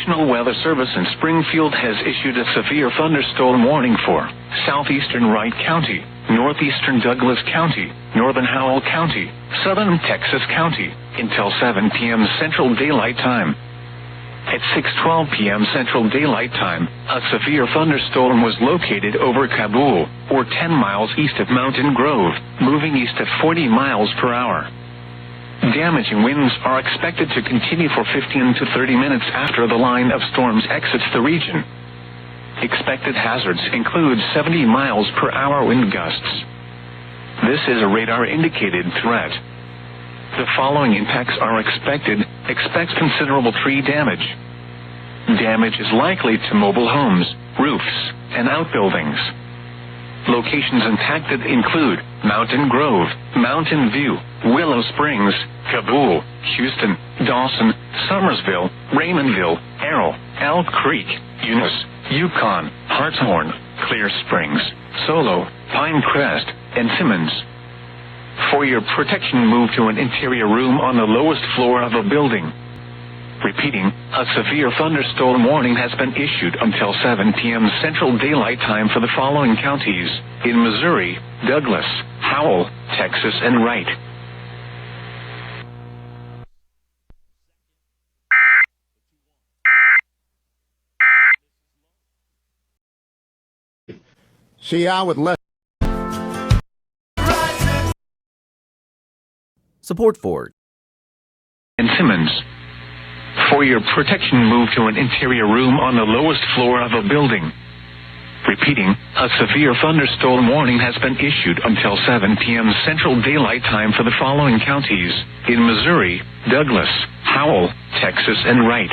National Weather Service in Springfield has issued a severe thunderstorm warning for southeastern Wright County, northeastern Douglas County, northern Howell County, southern Texas County, until 7 p.m. Central Daylight Time. At 6:12 p.m. Central Daylight Time, a severe thunderstorm was located over Kabul, or 10 miles east of Mountain Grove, moving east at 40 miles per hour. Damaging winds are expected to continue for 15 to 30 minutes after the line of storms exits the region. Expected hazards include 70 miles per hour wind gusts. This is a radar-indicated threat. The following impacts are expected. Expect considerable tree damage. Damage is likely to mobile homes, roofs, and outbuildings. Locations impacted include Mountain Grove, Mountain View, Willow Springs, Kabul, Houston, Dawson, Summersville, Raymondville, Errol, Elk Creek, Eunice, Yukon, Hartshorn, Clear Springs, Solo, Pinecrest, and Simmons. For your protection, move to an interior room on the lowest floor of a building. Repeating, a severe thunderstorm warning has been issued until 7 p.m. Central Daylight Time for the following counties: in Missouri, Douglas, Howell, Texas, and Wright. CI with less Support for and Simmons. For your protection, move to an interior room on the lowest floor of a building. Repeating, a severe thunderstorm warning has been issued until 7 p.m. Central Daylight Time for the following counties: in Missouri, Douglas, Howell, Texas, and Wright.